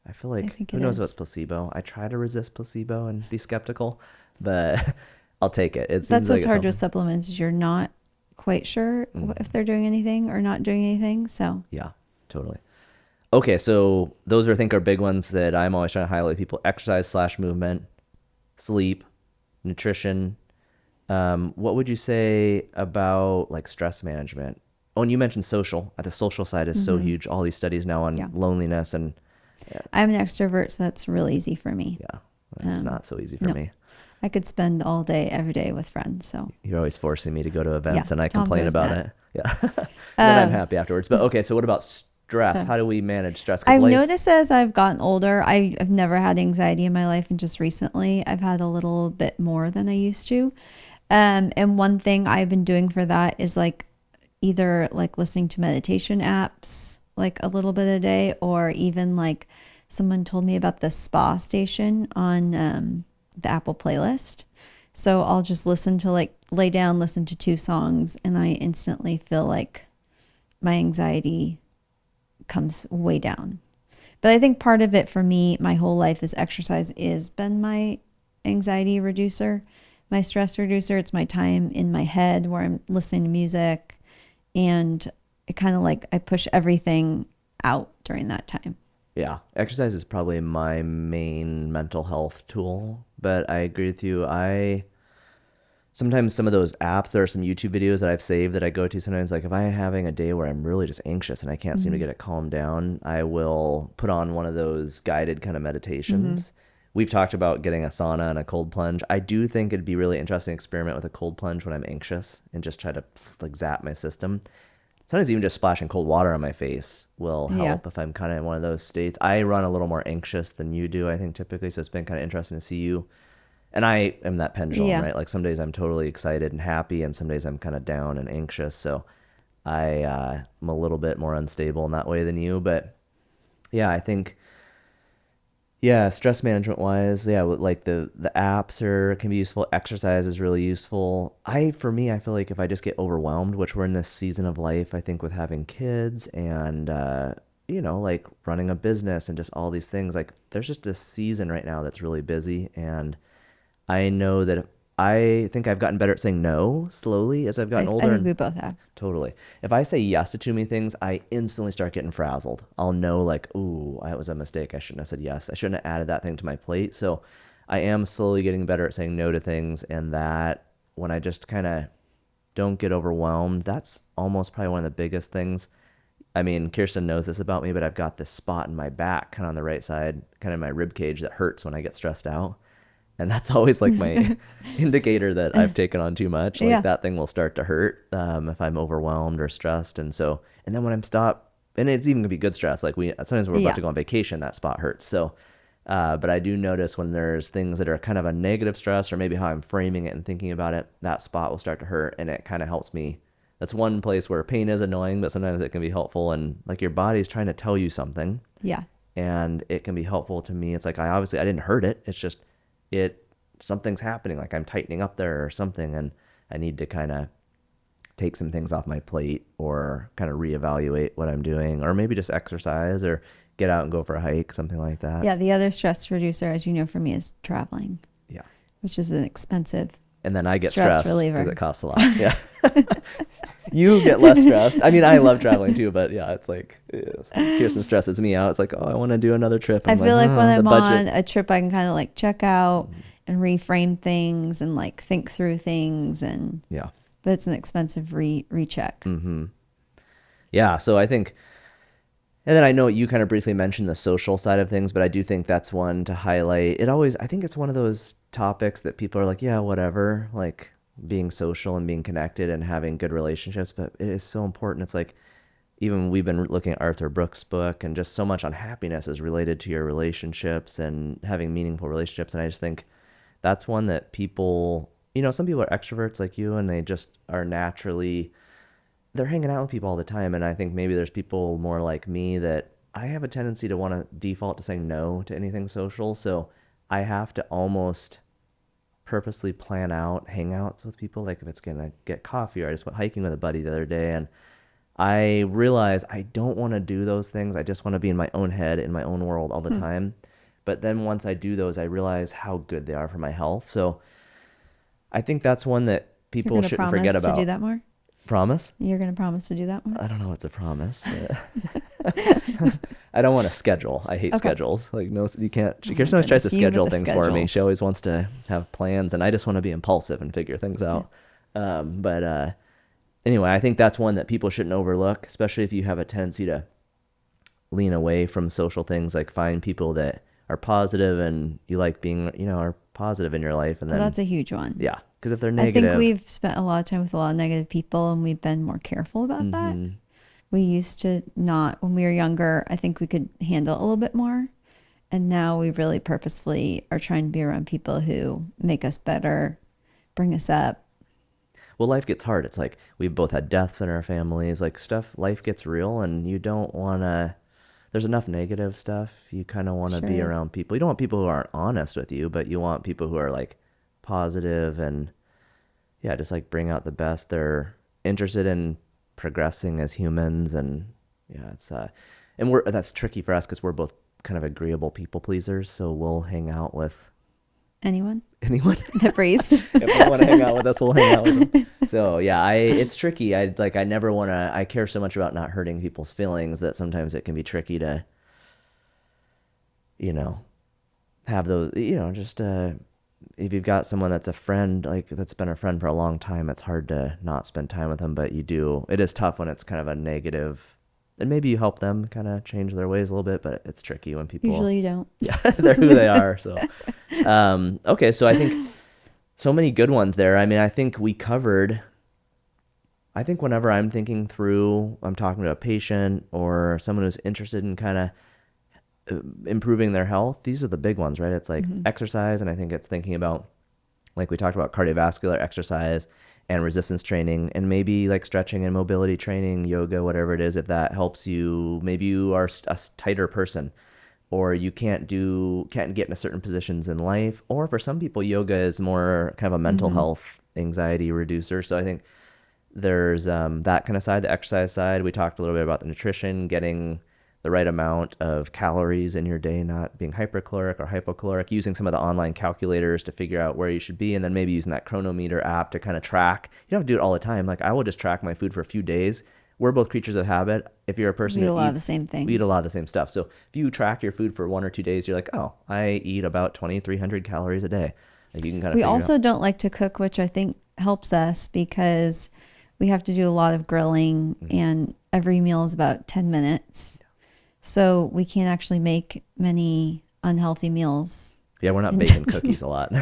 I feel like who knows what's placebo. I try to resist placebo and be skeptical, but I'll take it. That's what's hard with supplements is you're not quite sure if they're doing anything or not doing anything. So yeah, totally. Okay, so those I think are big ones that I'm always trying to highlight people: exercise/movement, sleep, nutrition. What would you say about like stress management? Oh, and you mentioned social. The social side is so huge. All these studies now on loneliness and. Yeah. I'm an extrovert, so that's real easy for me. Yeah, that's not so easy for me. I could spend all day, every day with friends. So you're always forcing me to go to events, and I complain about it. Yeah, and then I'm happy afterwards. But okay, so what about stress? How do we manage stress? I've noticed as I've gotten older, I've never had anxiety in my life, and just recently I've had a little bit more than I used to. And one thing I've been doing for that is like either like listening to meditation apps like a little bit a day, or even like someone told me about the spa station on the Apple playlist. So I'll just listen to lay down, listen to 2 songs, and I instantly feel like my anxiety comes way down. But I think part of it for me, my whole life is exercise has been my anxiety reducer, my stress reducer. It's my time in my head where I'm listening to music, and it kind of like I push everything out during that time. Yeah, exercise is probably my main mental health tool, but I agree with you. sometimes some of those apps, there are some YouTube videos that I've saved that I go to sometimes. Like if I'm having a day where I'm really just anxious and I can't seem to get it calmed down, I will put on one of those guided kind of meditations. We've talked about getting a sauna and a cold plunge. I do think it'd be really interesting to experiment with a cold plunge when I'm anxious and just try to like zap my system. Sometimes even just splashing cold water on my face will help if I'm kind of in one of those states. I run a little more anxious than you do, I think, typically. So it's been kind of interesting to see you. And I am that pendulum, right? Like some days I'm totally excited and happy, and some days I'm kind of down and anxious. So I'm a little bit more unstable in that way than you. But yeah, I think, yeah, stress management wise, yeah, like the apps can be useful. Exercise is really useful. For me, I feel like if I just get overwhelmed, which we're in this season of life, I think with having kids and, like running a business and just all these things, like there's just a season right now that's really busy. And I know that I think I've gotten better at saying no slowly as I've gotten older. I think we both have. Totally. If I say yes to too many things, I instantly start getting frazzled. I'll know like, ooh, that was a mistake. I shouldn't have said yes. I shouldn't have added that thing to my plate. So I am slowly getting better at saying no to things. And that when I just kind of don't get overwhelmed, that's almost probably one of the biggest things. I mean, Kirsten knows this about me, but I've got this spot in my back, kind of on the right side, kind of my rib cage that hurts when I get stressed out. And that's always like my indicator that I've taken on too much. Like that thing will start to hurt if I'm overwhelmed or stressed. And then when I'm stopped, and it's even gonna be good stress. Like sometimes we're about to go on vacation, that spot hurts. So, but I do notice when there's things that are kind of a negative stress, or maybe how I'm framing it and thinking about it, that spot will start to hurt, and it kind of helps me. That's one place where pain is annoying, but sometimes it can be helpful. And like your body's trying to tell you something. Yeah. And it can be helpful to me. It's like I didn't hurt it. It's just something's happening, like I'm tightening up there or something, and I need to kind of take some things off my plate or kind of reevaluate what I'm doing, or maybe just exercise or get out and go for a hike, something like that. Yeah, the other stress reducer, as you know, for me is traveling. Yeah. Which is an expensive and then I get stressed reliever because it costs a lot. Yeah. You get less stressed. I mean, I love traveling too, but yeah, it's like Kirsten stresses me out. It's like, oh, I want to do another trip. I feel like when I'm on a trip, I can kind of like check out and reframe things and like think through things, and but it's an expensive recheck. Yeah, so I think, and then I know you kind of briefly mentioned the social side of things, but I do think that's one to highlight. I think it's one of those topics that people are like, yeah, whatever, like being social and being connected and having good relationships, but it is so important. It's like, even we've been looking at Arthur Brooks' book, and just so much on happiness is related to your relationships and having meaningful relationships. And I just think that's one that people, some people are extroverts like you, and they just are naturally, they're hanging out with people all the time. And I think maybe there's people more like me that I have a tendency to want to default to saying no to anything social. So I have to almost purposely plan out hangouts with people. Like if it's going to get coffee, or I just went hiking with a buddy the other day, and I realize I don't want to do those things. I just want to be in my own head, in my own world all the time. But then once I do those, I realize how good they are for my health. So I think that's one that people shouldn't forget about. To do that more? Promise? You're going to promise to do that more? I don't know what's a promise. I don't want to schedule. I hate schedules. Like, no, you can't. Kirsten always tries to schedule things for me. She always wants to have plans, and I just want to be impulsive and figure things out. Anyway, I think that's one that people shouldn't overlook, especially if you have a tendency to lean away from social things. Like find people that are positive and you like being, are positive in your life. And then that's a huge one. Yeah. Because if they're negative. I think we've spent a lot of time with a lot of negative people, and we've been more careful about that. We used to not, when we were younger, I think we could handle it a little bit more. And now we really purposefully are trying to be around people who make us better, bring us up. Well, life gets hard. It's like we've both had deaths in our families, like life gets real, and you don't want to, there's enough negative stuff. You kind of want to be around people. You don't want people who aren't honest with you, but you want people who are like positive and just like bring out the best. They're interested in progressing as humans, and it's and that's tricky for us because we're both kind of agreeable people pleasers. So we'll hang out with anyone that breathes. If they want to hang out with us, we'll hang out with them. So it's tricky. I never want to. I care so much about not hurting people's feelings that sometimes it can be tricky to, have those, just if you've got someone that's a friend, like that's been a friend for a long time, it's hard to not spend time with them, but you do. It is tough when it's kind of a negative, and maybe you help them kind of change their ways a little bit, but it's tricky when people Usually you don't. Yeah, they're who they are. So, okay. So I think so many good ones there. I mean, I think we covered, I think whenever I'm thinking through, I'm talking to a patient or someone who's interested in kind of improving their health, these are the big ones, right? It's like exercise. And I think it's thinking about, like we talked about, cardiovascular exercise and resistance training, and maybe like stretching and mobility training, yoga, whatever it is, if that helps you. Maybe you are a tighter person, or you can't get into certain positions in life. Or for some people, yoga is more kind of a mental health anxiety reducer. So I think there's that kind of side, the exercise side. We talked a little bit about the nutrition, getting the right amount of calories in your day, not being hypercaloric or hypocaloric, using some of the online calculators to figure out where you should be, and then maybe using that chronometer app to kind of track. You don't have to do it all the time. Like I will just track my food for a few days. We're both creatures of habit. If you're a person We eat who a lot of the same things. we eat a lot of the same stuff. So if you track your food for 1 or 2 days, you're like, oh, I eat about 2,300 calories a day. Like you can kind of We figure it also out. don't like to cook, which I think helps us because we have to do a lot of grilling and every meal is about 10 minutes. So we can't actually make many unhealthy meals. Yeah, we're not baking cookies a lot.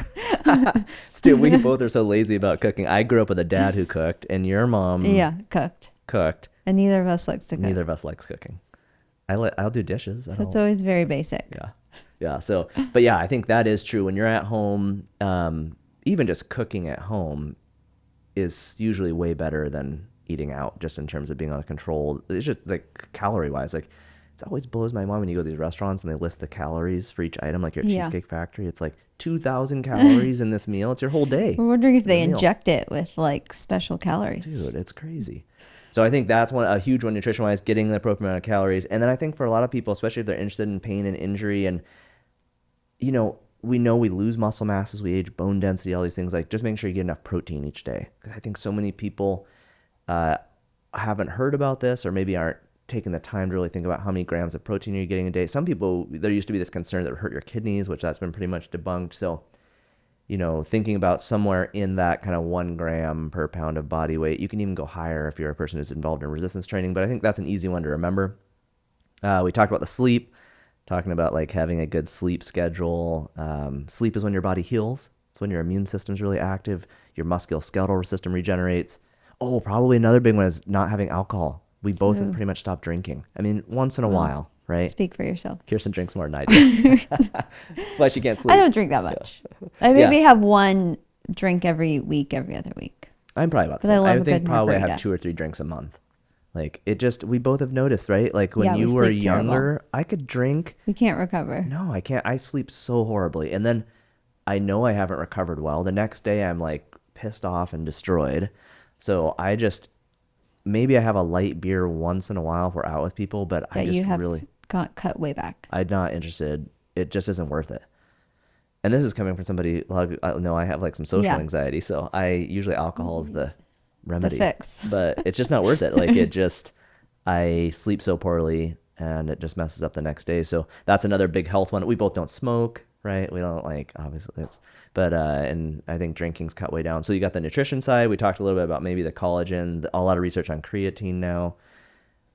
Still, we both are so lazy about cooking. I grew up with a dad who cooked, and your mom cooked. And neither of us likes to cook. Neither of us likes cooking. I'll do dishes. So it's always very basic. Yeah. So, but yeah, I think that is true. When you're at home, even just cooking at home is usually way better than eating out, just in terms of being on a controlled. It's just like calorie wise, like it always blows my mind when you go to these restaurants and they list the calories for each item, like your Cheesecake Factory. It's like 2,000 calories in this meal. It's your whole day. We're wondering if they inject it with like special calories. Dude, it's crazy. So I think that's a huge one, nutrition-wise, getting the appropriate amount of calories. And then I think for a lot of people, especially if they're interested in pain and injury, and we know we lose muscle mass as we age, bone density, all these things, like just making sure you get enough protein each day. Because I think so many people haven't heard about this, or maybe aren't taking the time to really think about how many grams of protein you're getting a day. Some people, there used to be this concern that it would hurt your kidneys, which that's been pretty much debunked. So, thinking about somewhere in that kind of 1 gram per pound of body weight. You can even go higher if you're a person who's involved in resistance training, but I think that's an easy one to remember. We talked about the sleep, talking about like having a good sleep schedule. Sleep is when your body heals. It's when your immune system's really active. Your musculoskeletal system regenerates. Oh, probably another big one is not having alcohol. We both have pretty much stopped drinking. I mean, once in a while, right? Speak for yourself. Kirsten drinks more than I do. That's why she can't sleep. I don't drink that much. I maybe have one drink every week, every other week. I'm probably about the same. I think probably I have 2 or 3 drinks a month. Like we both have noticed, right? Like when you were younger, I could drink. We can't recover. No, I can't. I sleep so horribly. And then I know I haven't recovered well. The next day I'm like pissed off and destroyed. So maybe I have a light beer once in a while if we're out with people, but I just really got cut way back. I'm not interested. It just isn't worth it. And this is coming from somebody, a lot of people, I know I have like some social anxiety. So usually alcohol is the remedy, the fix. But it's just not worth it. Like I sleep so poorly and it just messes up the next day. So that's another big health one. We both don't smoke, right? We don't obviously and I think drinking's cut way down. So you got the nutrition side. We talked a little bit about maybe the collagen, a lot of research on creatine now,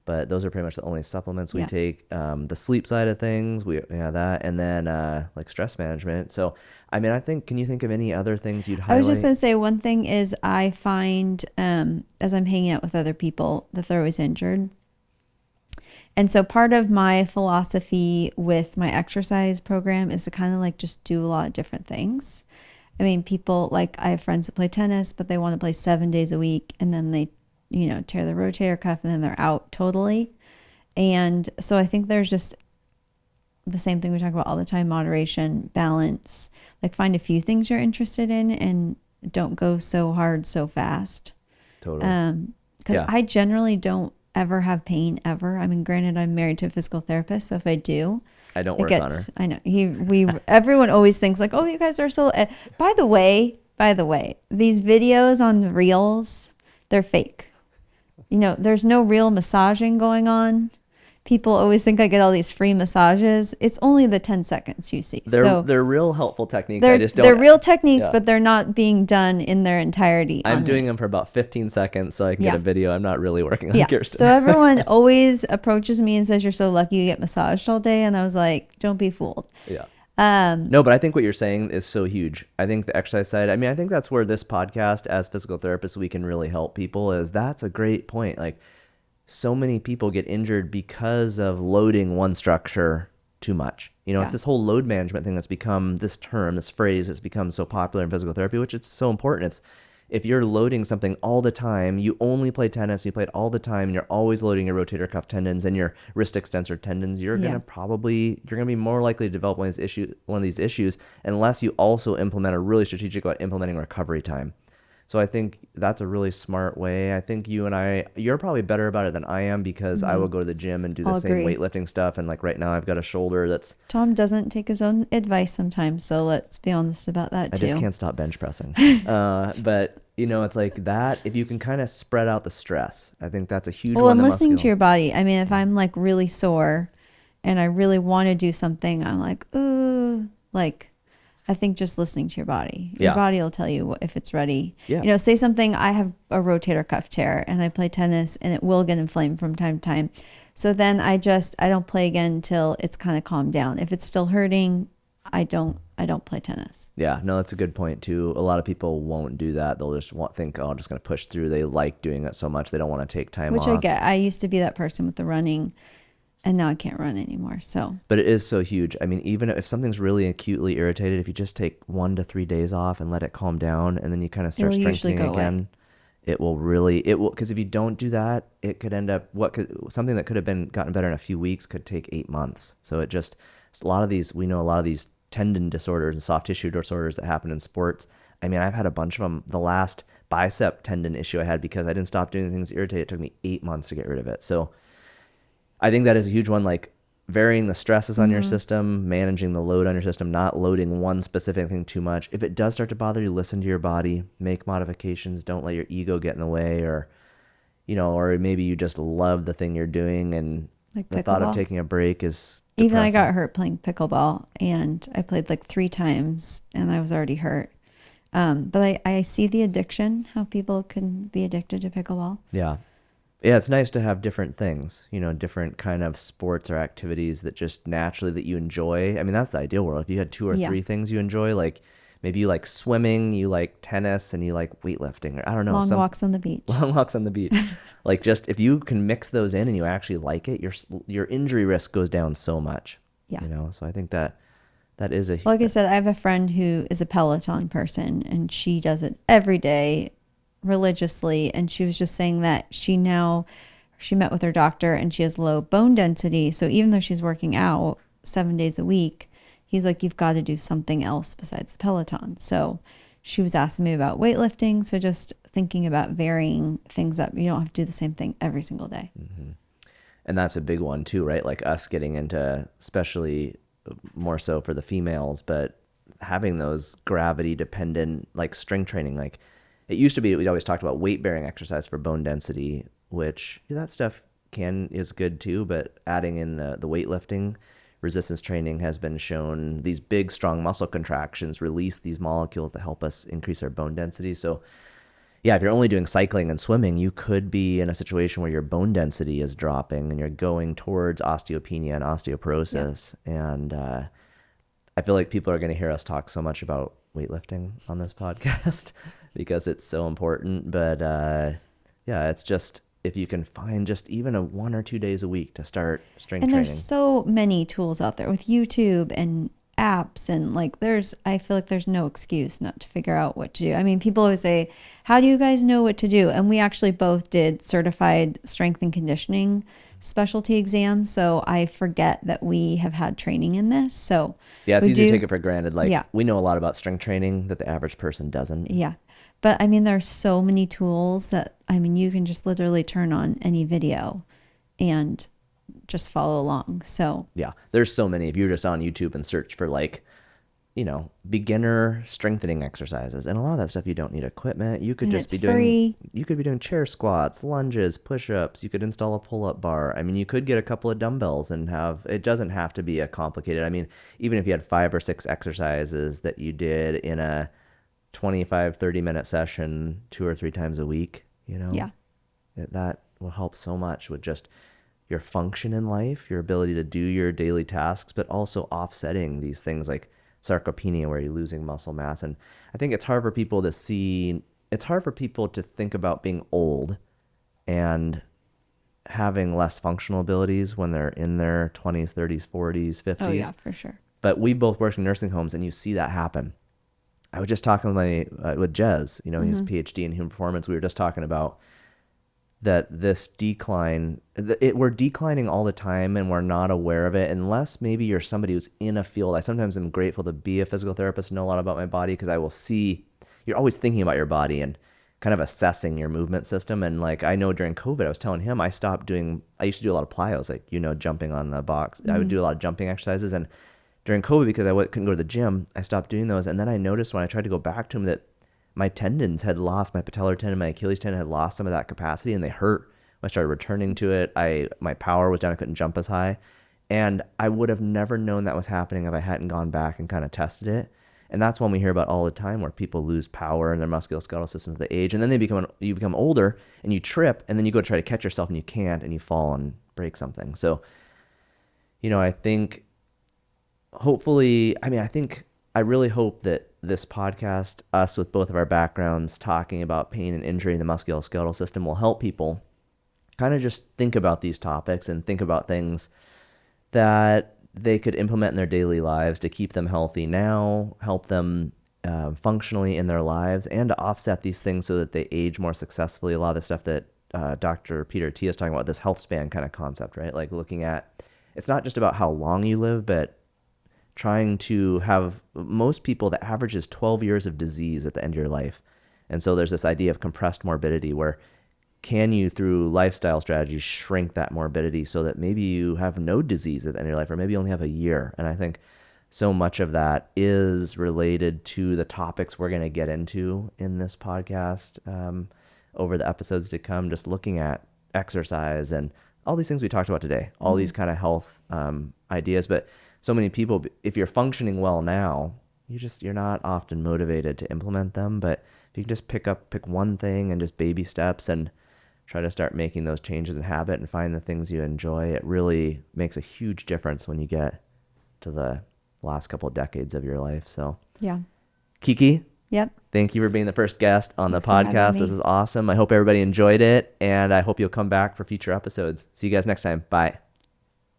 but those are pretty much the only supplements we take. The sleep side of things, that, and then like stress management. So, I mean, can you think of any other things you'd highlight? I was just going to say one thing is I find as I'm hanging out with other people that they're always injured. And so part of my philosophy with my exercise program is to kind of like just do a lot of different things. I mean, people I have friends that play tennis, but they want to play 7 days a week and then they, tear the rotator cuff and then they're out totally. And so I think there's just the same thing we talk about all the time, moderation, balance, like find a few things you're interested in and don't go so hard so fast. Totally. Because I generally don't ever have pain ever. I mean, granted, I'm married to a physical therapist, so if I do, I don't work on her. I know everyone always thinks like, oh, you guys are so. By the way, these videos on the reels, they're fake. There's no real massaging going on. people always think I get all these free massages. It's only the 10 seconds you see. They're real helpful techniques. They're real techniques, but they're not being done in their entirety. I'm doing them for about 15 seconds so I can get a video. I'm not really working on Kirsten. So everyone always approaches me and says, you're so lucky you get massaged all day. And I was like, don't be fooled. Yeah. No, but I think what you're saying is so huge. I think the exercise side, I mean, I think that's where this podcast as physical therapists, we can really help people. That's a great point. Like, so many people get injured because of loading one structure too much. It's this whole load management thing that's become this term, this phrase that's become so popular in physical therapy, which is so important. It's if you're loading something all the time, you only play tennis, you play it all the time, and you're always loading your rotator cuff tendons and your wrist extensor tendons, you're gonna be more likely to develop one of these issues unless you also implement a really strategic about implementing recovery time. So I think that's a really smart way. I think you're probably better about it than I am because I will go to the gym and do the same weightlifting stuff. And like right now I've got a shoulder that's... Tom doesn't take his own advice sometimes. So let's be honest about that too. I just can't stop bench pressing. But it's like that. If you can kind of spread out the stress, I think that's a huge one. Well, and listening to your body. I mean, if I'm like really sore and I really want to do something, I'm like, ooh, I think just listening to your body. Your body will tell you if it's ready. Yeah. Say something, I have a rotator cuff tear and I play tennis and it will get inflamed from time to time. So then I don't play again until it's kind of calmed down. If it's still hurting, I don't play tennis. Yeah, no, that's a good point too. A lot of people won't do that. They'll just think, I'm just going to push through. They like doing it so much. They don't want to take time off. Which I get. I used to be that person with the running. And now I can't run anymore. But it is so huge. I mean, even if something's really acutely irritated, if you just take 1 to 3 days off and let it calm down, and then you kind of start strengthening again, it will, because if you don't do that, it could end up, something that could have been gotten better in a few weeks could take 8 months. So we know a lot of these tendon disorders and soft tissue disorders that happen in sports. I mean, I've had a bunch of them. The last bicep tendon issue I had because I didn't stop doing things that irritated, it took me 8 months to get rid of it. So I think that is a huge one, like varying the stresses on your system, managing the load on your system, not loading one specific thing too much. If it does start to bother you, listen to your body, make modifications. Don't let your ego get in the way, or maybe you just love the thing you're doing and the thought of taking a break is depressing. Even I got hurt playing pickleball and I played like 3 times and I was already hurt. But I see the addiction, how people can be addicted to pickleball. Yeah. Yeah, it's nice to have different things, different kind of sports or activities that just naturally that you enjoy. I mean, that's the ideal world. If you had 2 or 3 things you enjoy, like maybe you like swimming, you like tennis, and you like weightlifting, or I don't know. Long walks on the beach. Long walks on the beach. Like just if you can mix those in and you actually like it, your injury risk goes down so much. Yeah. So I think that is a... Like I said, I have a friend who is a Peloton person and she does it every day religiously, and she was just saying that she met with her doctor and she has low bone density, so even though she's working out 7 days a week, he's like, you've got to do something else besides the Peloton. So she was asking me about weightlifting, so just thinking about varying things up. You don't have to do the same thing every single day. Mm-hmm. And that's a big one too, right? Like us getting into, especially more so for the females, but having those gravity dependent like strength training, like it used to be, we always talked about weight-bearing exercise for bone density, which that stuff is good too, but adding in the weightlifting, resistance training has been shown, these big, strong muscle contractions release these molecules that help us increase our bone density. So yeah, if you're only doing cycling and swimming, you could be in a situation where your bone density is dropping and you're going towards osteopenia and osteoporosis. Yeah. And I feel like people are going to hear us talk so much about weightlifting on this podcast because it's so important. But it's just, if you can find just even 1 or 2 days a week to start strength training. And there's so many tools out there with YouTube and apps, and I feel like there's no excuse not to figure out what to do. I mean, people always say, how do you guys know what to do? And we actually both did certified strength and conditioning specialty exams, so I forget that we have had training in this. So yeah, it's easy to take it for granted. We know a lot about strength training that the average person doesn't. Yeah. But I mean, there are so many tools that, you can just literally turn on any video and just follow along. So yeah, there's so many. If you're just on YouTube and search for beginner strengthening exercises. And a lot of that stuff, you don't need equipment. You could And just it's be doing, free. you could be doing chair squats, lunges, push-ups. You could install a pull-up bar. I mean, you could get a couple of dumbbells and it doesn't have to be a complicated. I mean, even if you had 5 or 6 exercises that you did in a 25, 30-minute session 2 or 3 times a week, Yeah. that will help so much with just your function in life, your ability to do your daily tasks, but also offsetting these things like sarcopenia, where you're losing muscle mass. And I think it's hard for people to think about being old and having less functional abilities when they're in their 20s, 30s, 40s, 50s. Oh, yeah, for sure. But we both worked in nursing homes, and you see that happen. I was just talking with Jez, his PhD in human performance. We were just talking about that this decline, we're declining all the time, and we're not aware of it unless maybe you're somebody who's in a field. I sometimes am grateful to be a physical therapist and know a lot about my body, because I will see, you're always thinking about your body and kind of assessing your movement system. And like, I know during COVID, I was telling him I used to do a lot of plyos, like, jumping on the box. I would do a lot of jumping exercises. And during COVID, because I couldn't go to the gym, I stopped doing those. And then I noticed when I tried to go back to him that my tendons had lost, my patellar tendon, my Achilles tendon had lost some of that capacity, and they hurt. When I started returning to it, my power was down. I couldn't jump as high. And I would have never known that was happening if I hadn't gone back and kind of tested it. And that's one we hear about all the time, where people lose power in their musculoskeletal systems as they age. And then you become older, and you trip, and then you go try to catch yourself, and you can't, and you fall and break something. So, I think I really hope that this podcast, us with both of our backgrounds talking about pain and injury in the musculoskeletal system, will help people kind of just think about these topics and think about things that they could implement in their daily lives to keep them healthy now, help them functionally in their lives, and to offset these things so that they age more successfully. A lot of the stuff that Dr. Peter T is talking about, this health span kind of concept, right? Like looking at, it's not just about how long you live, but trying to have, most people, the average is 12 years of disease at the end of your life. And so there's this idea of compressed morbidity, where can you, through lifestyle strategies, shrink that morbidity so that maybe you have no disease at the end of your life, or maybe you only have a year. And I think so much of that is related to the topics we're going to get into in this podcast over the episodes to come, just looking at exercise and all these things we talked about today, all these kind of health ideas. But so many people, if you're functioning well now, you're not often motivated to implement them. But if you can just pick one thing and just baby steps and try to start making those changes in habit and find the things you enjoy, it really makes a huge difference when you get to the last couple of decades of your life. So Yeah. Kiki, Yep. thank you for being the first guest on the Thanks for having podcast. me. This is awesome. I hope everybody enjoyed it, and I hope you'll come back for future episodes. See you guys next time. Bye.